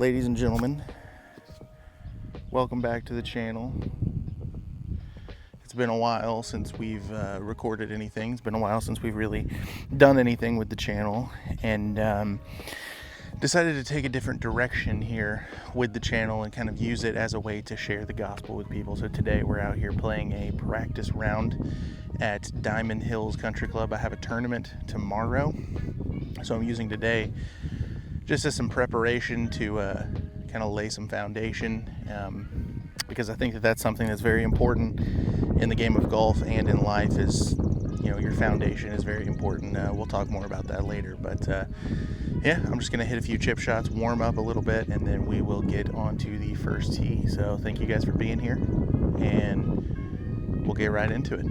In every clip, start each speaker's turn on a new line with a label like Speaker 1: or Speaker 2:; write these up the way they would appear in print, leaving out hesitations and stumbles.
Speaker 1: Ladies and gentlemen, welcome back to the channel. It's been a while since we've recorded anything. It's been a while since we've really done anything with the channel, and decided to take a different direction here with the channel and kind of use it as a way to share the gospel with people. So today we're out here playing a practice round at Diamond Hills Country Club. I have a tournament tomorrow, so I'm using today just as some preparation to kind of lay some foundation, because I think that that's something that's very important in the game of golf and in life. Is, you know, your foundation is very important. We'll talk more about that later, but yeah, I'm just gonna hit a few chip shots, warm up a little bit, and then we will get onto the first tee. So thank you guys for being here, and we'll get right into it.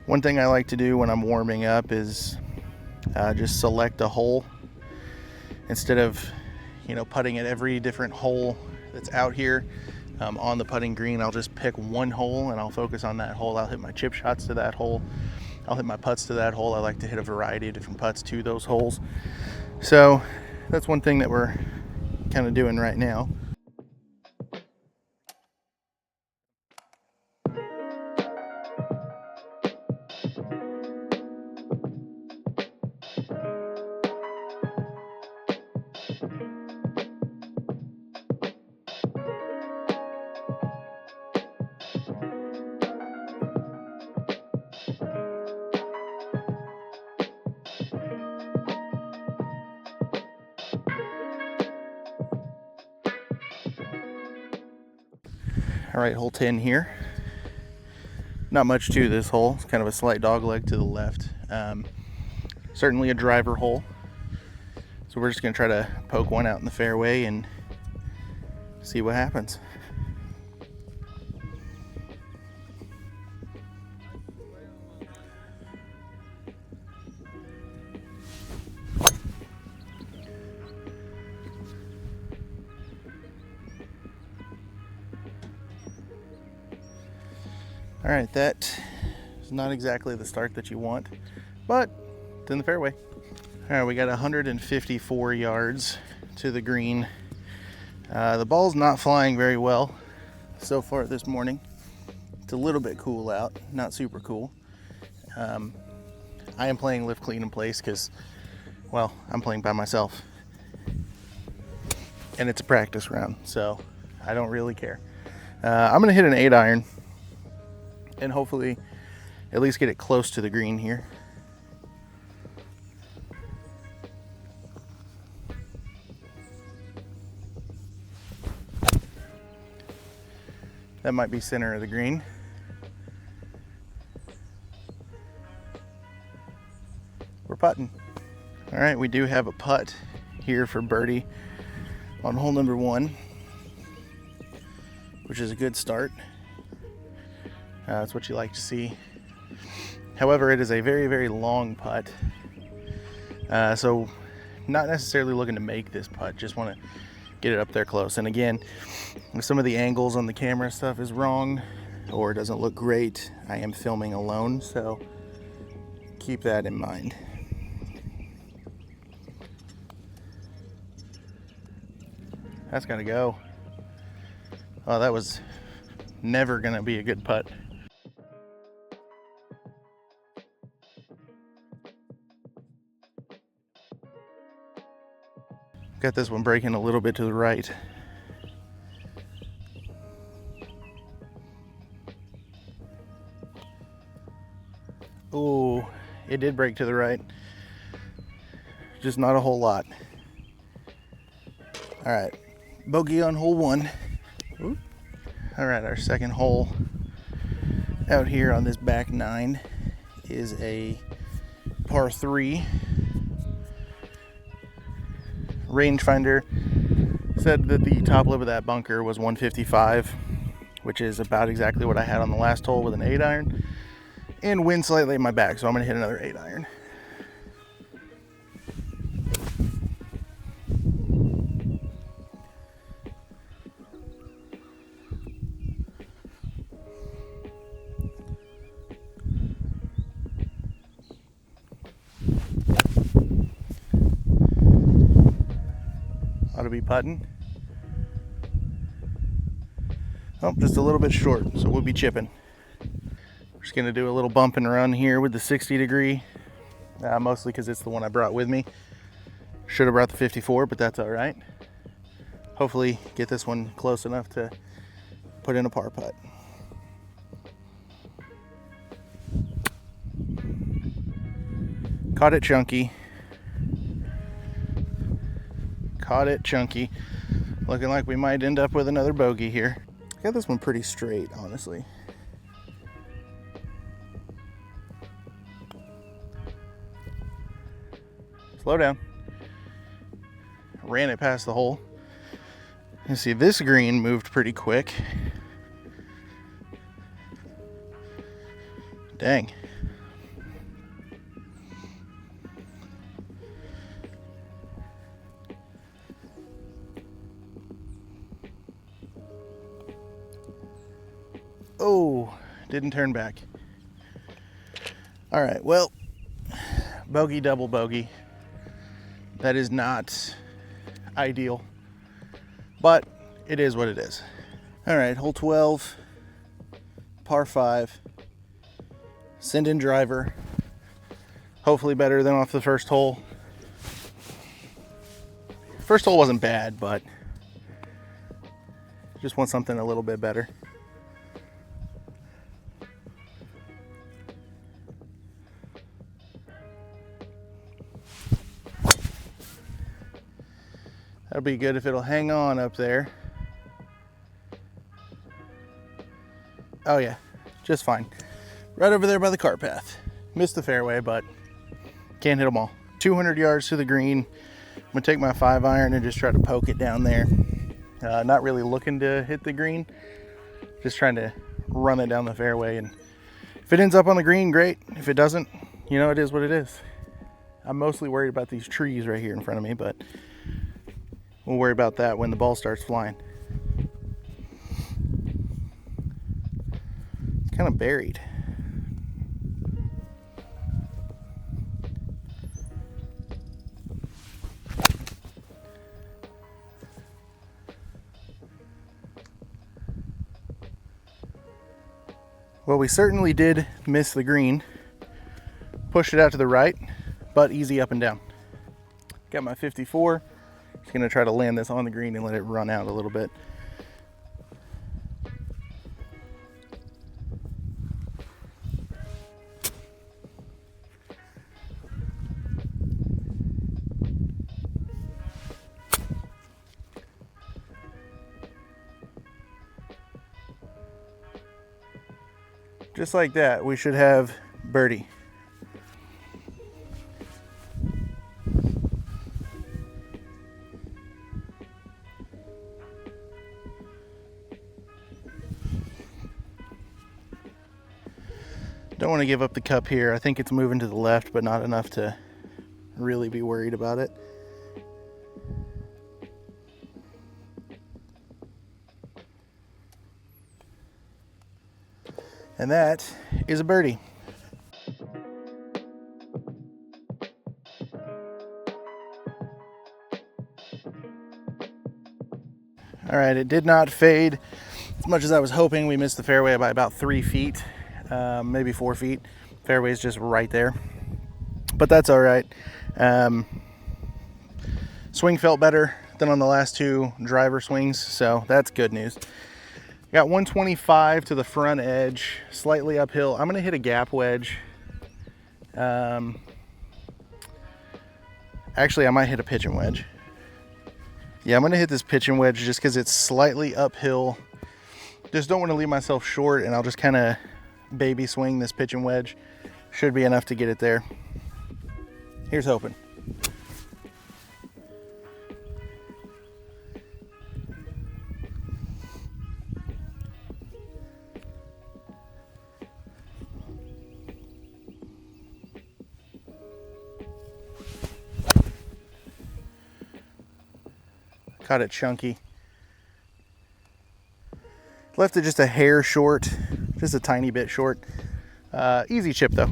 Speaker 1: One thing I like to do when I'm warming up is just select a hole instead of, you know, putting at every different hole that's out here on the putting green. I'll just pick one hole and I'll focus on that hole. I'll hit my chip shots to that hole. I'll hit my putts to that hole. I like to hit a variety of different putts to those holes. So that's one thing that we're kind of doing right now. All right, hole 10 here. Not much to this hole. It's kind of a slight dog leg to the left. Certainly a driver hole. So we're just gonna try to poke one out in the fairway and see what happens. All right, that is not exactly the start that you want, but it's in the fairway. All right, we got 154 yards to the green. The ball's not flying very well so far this morning. It's a little bit cool out, not super cool. I am playing lift, clean, and place because, well, I'm playing by myself. And it's a practice round, so I don't really care. I'm gonna hit an 8-iron and hopefully at least get it close to the green here. That might be center of the green. We're putting. All right, we do have a putt here for birdie on hole number 1, which is a good start. That's what you like to see. However, it is a very, very long putt. So not necessarily looking to make this putt, just want to get it up there close. And again, if some of the angles on the camera stuff is wrong or doesn't look great, I am filming alone, so keep that in mind. That's gotta go. Oh, that was never gonna be a good putt. Got this one breaking a little bit to the right. Oh, it did break to the right. Just not a whole lot. All right, bogey on hole 1. Ooh. All right, our second hole out here on this back 9 is a par 3. Rangefinder said that the top lip of that bunker was 155, which is about exactly what I had on the last hole with an 8-iron, and wind slightly in my back, so I'm gonna hit another 8-iron. Ought to be putting. Oh, just a little bit short, so we'll be chipping. Just gonna do a little bump and run here with the 60 degree, mostly because it's the one I brought with me. Should have brought the 54, but that's all right. Hopefully get this one close enough to put in a par putt. Caught it chunky. Caught it chunky. Looking like we might end up with another bogey here. Got this one pretty straight, honestly. Slow down. Ran it past the hole. You see this green moved pretty quick. Dang. Oh, didn't turn back. All right, well, bogey, double bogey. That is not ideal, but it is what it is. All right, hole 12, par 5, send in driver. Hopefully better than off the first hole. First hole wasn't bad, but just want something a little bit better. That'll be good if it'll hang on up there. Oh yeah, just fine. Right over there by the cart path. Missed the fairway, but can't hit them all. 200 yards to the green. I'm gonna take my 5-iron and just try to poke it down there. Not really looking to hit the green. Just trying to run it down the fairway, and if it ends up on the green, great. If it doesn't, you know, it is what it is. I'm mostly worried about these trees right here in front of me, but we'll worry about that when the ball starts flying. It's kind of buried. Well, we certainly did miss the green. Pushed it out to the right, but easy up and down. Got my 54. Just gonna try to land this on the green and let it run out a little bit. Just like that, we should have birdie. Don't want to give up the cup here. I think it's moving to the left, but not enough to really be worried about it. And that is a birdie. All right, it did not fade as much as I was hoping. We missed the fairway by about 3 feet, maybe 4 feet. Fairway is just right there, but that's all right. Swing felt better than on the last two driver swings, so that's good news. Got 125 to the front edge, slightly uphill. I'm gonna hit a gap wedge. Actually, I might hit a pitching wedge. Yeah, I'm gonna hit this pitching wedge just because it's slightly uphill. Just don't want to leave myself short, and I'll just kind of baby swing this pitching wedge. Should be enough to get it there. Here's hoping. Caught it chunky. Left it just a hair short, just a tiny bit short. Easy chip though.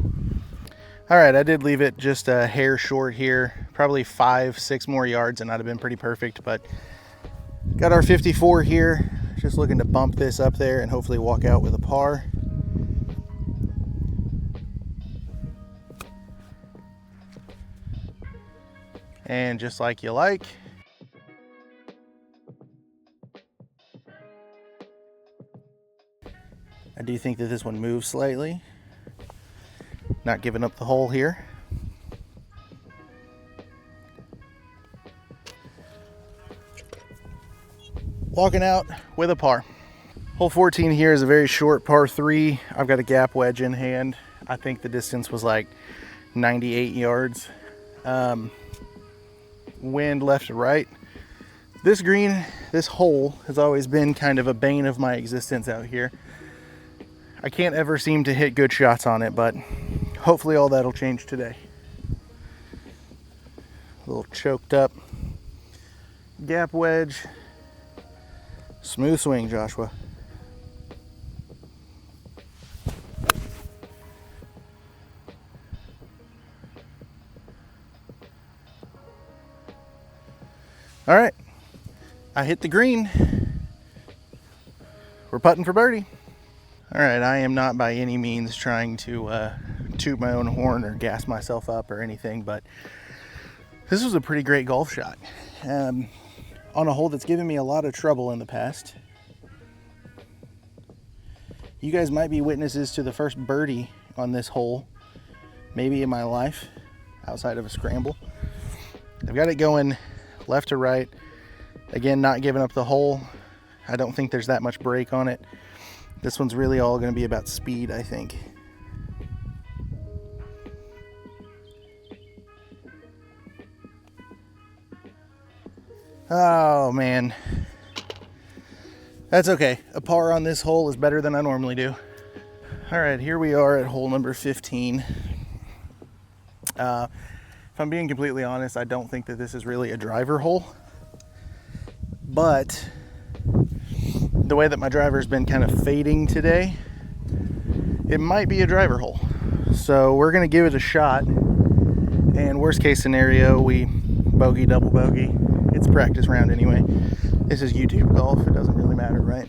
Speaker 1: All right, I did leave it just a hair short here, probably 5-6 more yards and I'd have been pretty perfect, but got our 54 here. Just looking to bump this up there and hopefully walk out with a par. And just like you like, I do think that this one moves slightly. Not giving up the hole here. Walking out with a par. Hole 14 here is a very short par 3. I've got a gap wedge in hand. I think the distance was like 98 yards. Wind left to right. This green, this hole has always been kind of a bane of my existence out here. I can't ever seem to hit good shots on it, but hopefully all that'll change today. A little choked up gap wedge. Smooth swing, Joshua. All right, I hit the green. We're putting for birdie. All right, I am not by any means trying to toot my own horn or gas myself up or anything, but this was a pretty great golf shot on a hole that's given me a lot of trouble in the past. You guys might be witnesses to the first birdie on this hole, maybe in my life, outside of a scramble. I've got it going left to right. Again, not giving up the hole. I don't think there's that much break on it. This one's really all going to be about speed, I think. Oh, man. That's okay. A par on this hole is better than I normally do. All right, here we are at hole number 15. If I'm being completely honest, I don't think that this is really a driver hole. But the way that my driver's been kind of fading today, it might be a driver hole. So we're gonna give it a shot, and worst case scenario, we bogey, double bogey. It's a practice round anyway. This is YouTube golf, it doesn't really matter, right?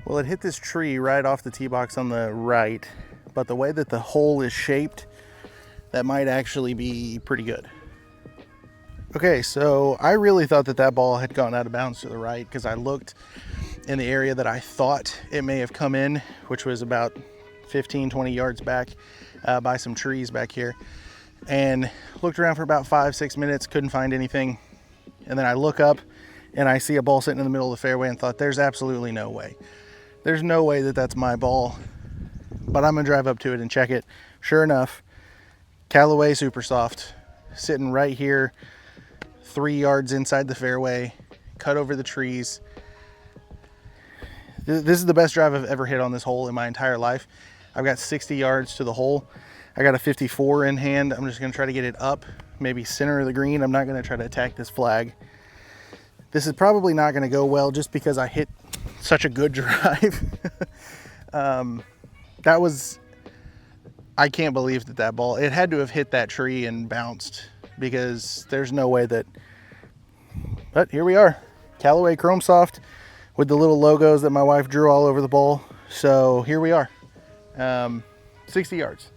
Speaker 1: Well, it hit this tree right off the tee box on the right, but the way that the hole is shaped, that might actually be pretty good. Okay, so I really thought that that ball had gone out of bounds to the right because I looked in the area that I thought it may have come in, which was about 15-20 yards back by some trees back here, and looked around for about 5-6 minutes, couldn't find anything. And then I look up and I see a ball sitting in the middle of the fairway and thought, there's absolutely no way. There's no way that that's my ball, but I'm gonna drive up to it and check it. Sure enough, Callaway Super Soft, sitting right here, 3 yards inside the fairway, cut over the trees. This is the best drive I've ever hit on this hole in my entire life. I've got 60 yards to the hole. I got a 54 in hand. I'm just gonna try to get it up, maybe center of the green. I'm not gonna try to attack this flag. This is probably not gonna go well just because I hit such a good drive. I can't believe that ball, it had to have hit that tree and bounced because there's no way that, but here we are. Callaway Chrome Soft with the little logos that my wife drew all over the ball. So here we are, 60 yards.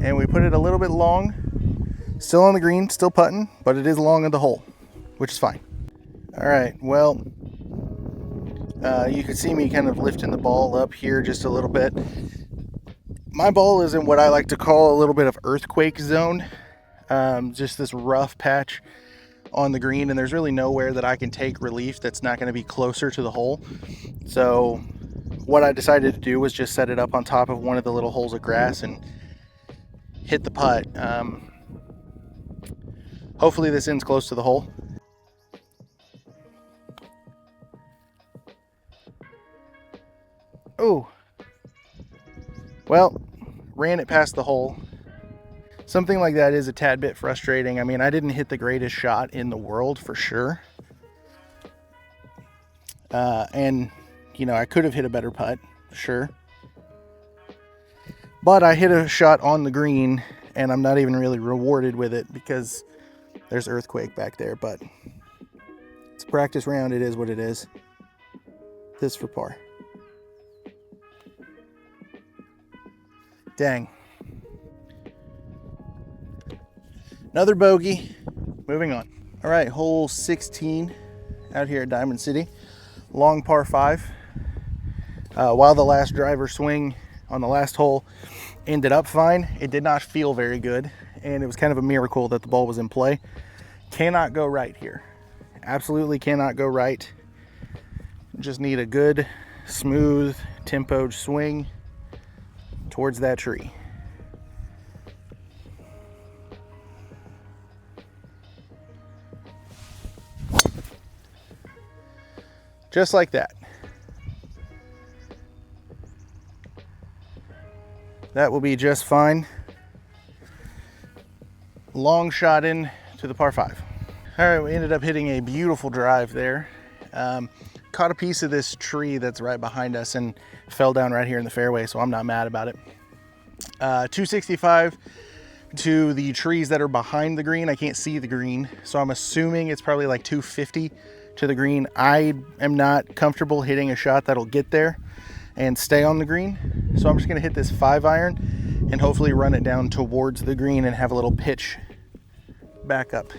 Speaker 1: And we put it a little bit long, still on the green, still putting, but it is long of the hole, which is fine. All right, well, you can see me kind of lifting the ball up here just a little bit. My ball is in what I like to call a little bit of earthquake zone, just this rough patch on the green, and there's really nowhere that I can take relief that's not going to be closer to the hole. So what I decided to do was just set it up on top of one of the little holes of grass and hit the putt. Hopefully this ends close to the hole. Oh, well, ran it past the hole. Something like that is a tad bit frustrating. I mean, I didn't hit the greatest shot in the world for sure. And, you know, I could have hit a better putt, sure. But I hit a shot on the green, and I'm not even really rewarded with it because there's earthquake back there. But it's a practice round. It is what it is. This for par. Dang. Another bogey. Moving on. All right, hole 16 out here at Diamond City. Long par 5. While the last driver swing on the last hole ended up fine, it did not feel very good, and it was kind of a miracle that the ball was in play. Cannot go right here. Absolutely cannot go right. Just need a good, smooth, tempoed swing towards that tree. Just like that. That will be just fine. Long shot in to the par 5. All right, we ended up hitting a beautiful drive there. Caught a piece of this tree that's right behind us and fell down right here in the fairway, so I'm not mad about it. 265 to the trees that are behind the green. I can't see the green, so I'm assuming it's probably like 250 to the green. I am not comfortable hitting a shot that'll get there and stay on the green, so I'm just gonna hit this 5-iron and hopefully run it down towards the green and have a little pitch back up.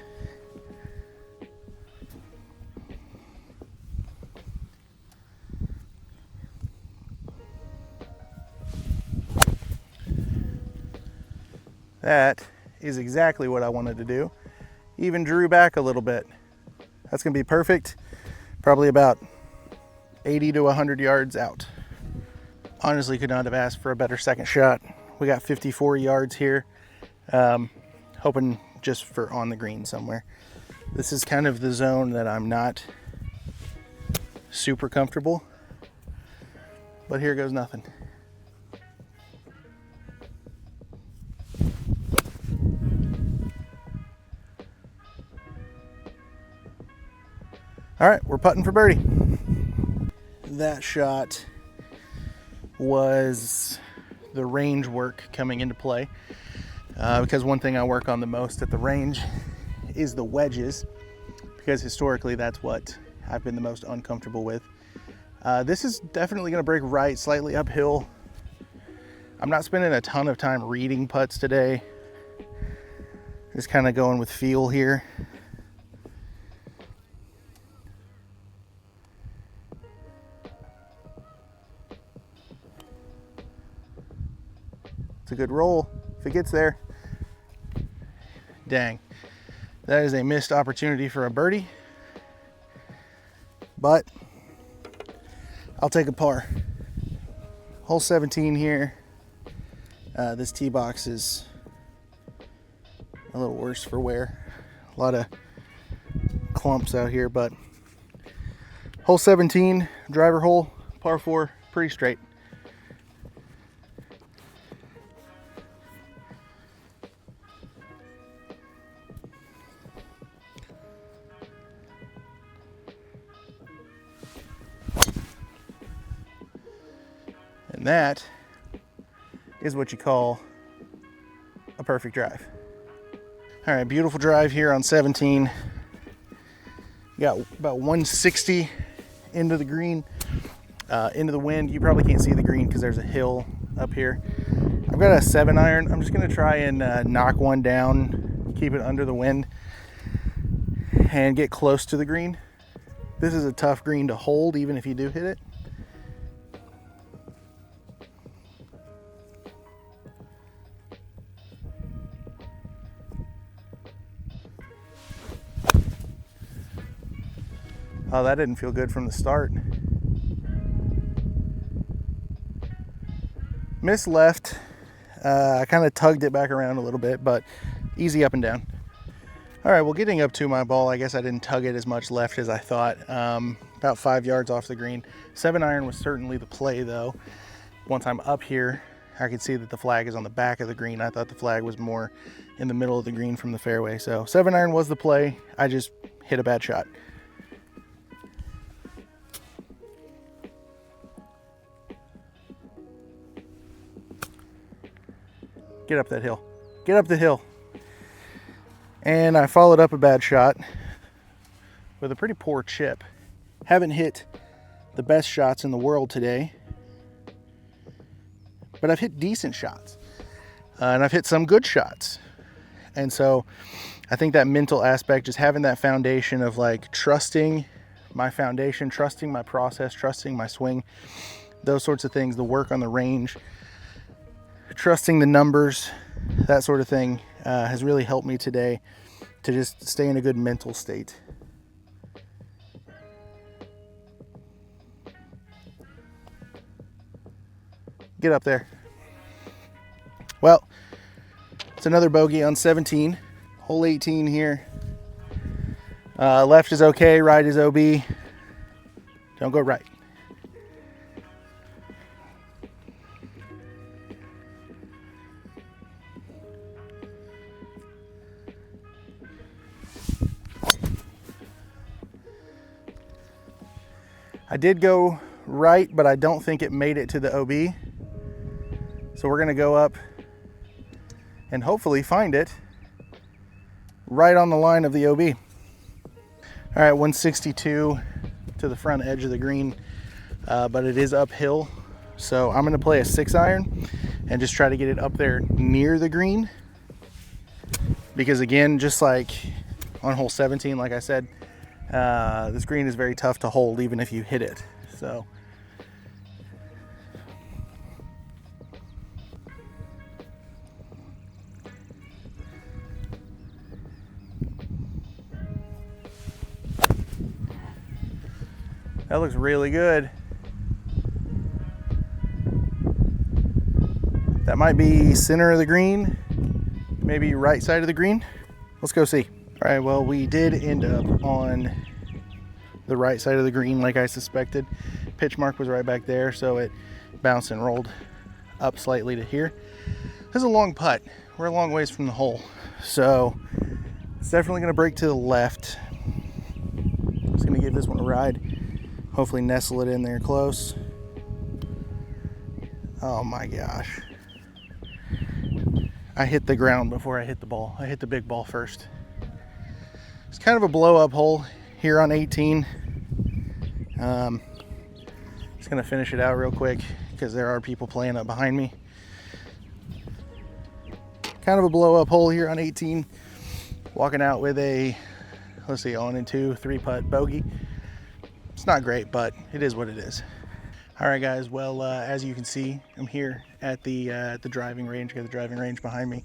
Speaker 1: That is exactly what I wanted to do. Even drew back a little bit. That's gonna be perfect. Probably about 80 to 100 yards out. Honestly, could not have asked for a better second shot. We got 54 yards here. Hoping just for on the green somewhere. This is kind of the zone that I'm not super comfortable, but here goes nothing. All right, we're putting for birdie. That shot was the range work coming into play, because one thing I work on the most at the range is the wedges, because historically that's what I've been the most uncomfortable with. This is definitely going to break right, slightly uphill. I'm not spending a ton of time reading putts today. Just kind of going with feel here. It's a good roll if it gets there. Dang, that is a missed opportunity for a birdie, but I'll take a par. Hole 17 here. This tee box is a little worse for wear. A lot of clumps out here, but hole 17, driver hole, par 4, pretty straight. that is what you call a perfect drive. All right, beautiful drive here on 17. Got about 160 into the green, into the wind. You probably can't see the green because there's a hill up here. I've got a 7-iron. I'm just gonna try and knock one down, keep it under the wind, and get close to the green. This is a tough green to hold, even if you do hit it. Oh, that didn't feel good from the start. Missed left. I kind of tugged it back around a little bit, but easy up and down. All right, well, getting up to my ball, I guess I didn't tug it as much left as I thought. About 5 yards off the green. 7-iron was certainly the play, though. Once I'm up here, I could see that the flag is on the back of the green. I thought the flag was more in the middle of the green from the fairway. So 7-iron was the play. I just hit a bad shot. Get up that hill. Get up the hill. And I followed up a bad shot with a pretty poor chip. Haven't hit the best shots in the world today, but I've hit decent shots. And I've hit some good shots. And so I think that mental aspect, just having that foundation of like trusting my foundation, trusting my process, trusting my swing, those sorts of things, the work on the range, trusting the numbers, that sort of thing has really helped me today to just stay in a good mental state. Get up there. Well, it's another bogey on 17. Hole 18 here. Left is okay, right is OB. Don't go right. I did go right, but I don't think it made it to the OB. So we're gonna go up and hopefully find it right on the line of the OB. All right, 162 to the front edge of the green, but it is uphill. So I'm gonna play a 6-iron and just try to get it up there near the green. Because again, just like on hole 17, like I said, this green is very tough to hold even if you hit it. So that looks really good. That might be center of the green, maybe right side of the green. Let's go see. All right, well, we did end up on the right side of the green like I suspected. Pitch mark was right back there, so it bounced and rolled up slightly to here. This is a long putt. We're a long ways from the hole, so it's definitely gonna break to the left. I'm just gonna give this one a ride. Hopefully nestle it in there close. Oh my gosh. I hit the ground before I hit the ball. I hit the big ball first. It's kind of a blow up hole here on 18. Just gonna finish it out real quick because there are people playing up behind me. Kind of a blow up hole here on 18. Walking out with a, let's see, 1-2, 3-putt bogey. It's not great, but it is what it is. All right, guys. Well, as you can see, I'm here at the driving range. Got the driving range behind me.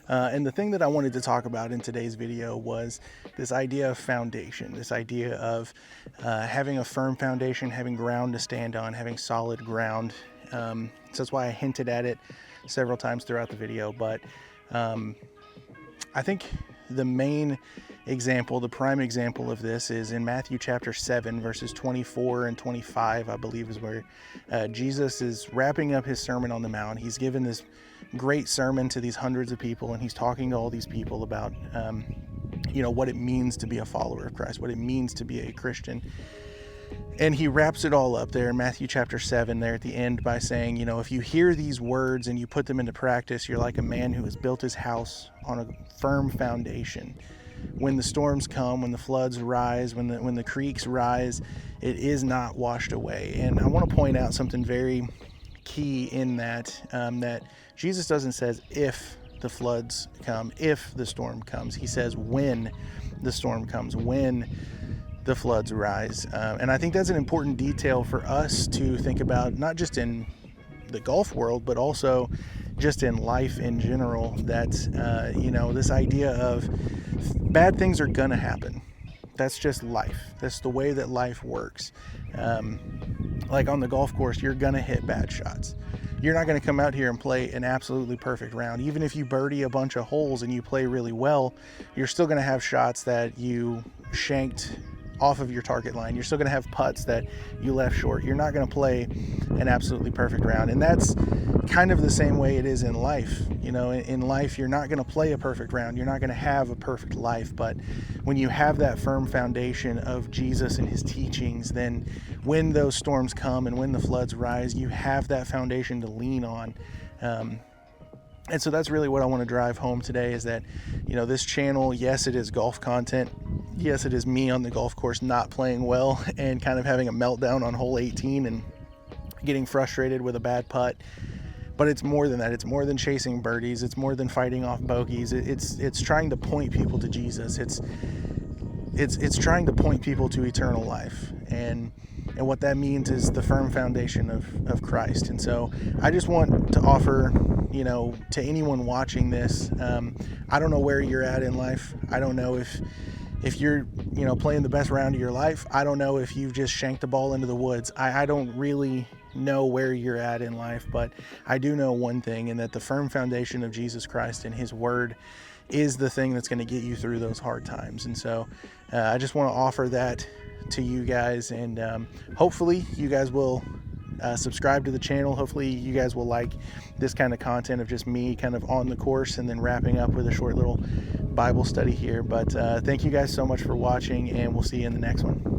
Speaker 1: And the thing that I wanted to talk about in today's video was this idea of foundation, this idea of having a firm foundation, having ground to stand on, having solid ground. So that's why I hinted at it several times throughout the video. But I think the main example, the prime example of this is in Matthew chapter 7, verses 24 and 25, I believe is where Jesus is wrapping up his Sermon on the Mount. He's given this great sermon to these hundreds of people, and he's talking to all these people about, what it means to be a follower of Christ, what it means to be a Christian. And he wraps it all up there in Matthew chapter 7 there at the end by saying, if you hear these words and you put them into practice, you're like a man who has built his house on a firm foundation. When the storms come, when the floods rise, when the creeks rise, it is not washed away. And I want to point out something very key in that, that Jesus doesn't say if the floods come, if the storm comes. He says when the storm comes, when the floods rise. And I think that's an important detail for us to think about, not just in the golf world, but also just in life in general, that, this idea of bad things are going to happen. That's just life. That's the way that life works. Like on the golf course, you're going to hit bad shots. You're not going to come out here and play an absolutely perfect round. Even if you birdie a bunch of holes and you play really well, you're still going to have shots that you shanked off of your target line. You're still going to have putts that you left short. You're not going to play an absolutely perfect round. And that's kind of the same way it is in life. In life, you're not going to play a perfect round. You're not going to have a perfect life. But when you have that firm foundation of Jesus and his teachings, then when those storms come and when the floods rise, you have that foundation to lean on. And so that's really what I want to drive home today, is that, this channel, yes, it is golf content. Yes, it is me on the golf course not playing well and kind of having a meltdown on hole 18 and getting frustrated with a bad putt. But it's more than that. It's more than chasing birdies. It's more than fighting off bogeys. It's trying to point people to Jesus. It's trying to point people to eternal life. And what that means is the firm foundation of Christ. And so I just want to offer, to anyone watching this, I don't know where you're at in life. I don't know if you're, playing the best round of your life. I don't know if you've just shanked the ball into the woods. I don't really know where you're at in life, but I do know one thing, and that the firm foundation of Jesus Christ and his word is the thing that's going to get you through those hard times. And so I just want to offer that to you guys, and hopefully you guys will subscribe to the channel. Hopefully you guys will like this kind of content of just me kind of on the course and then wrapping up with a short little Bible study here. But thank you guys so much for watching, and we'll see you in the next one.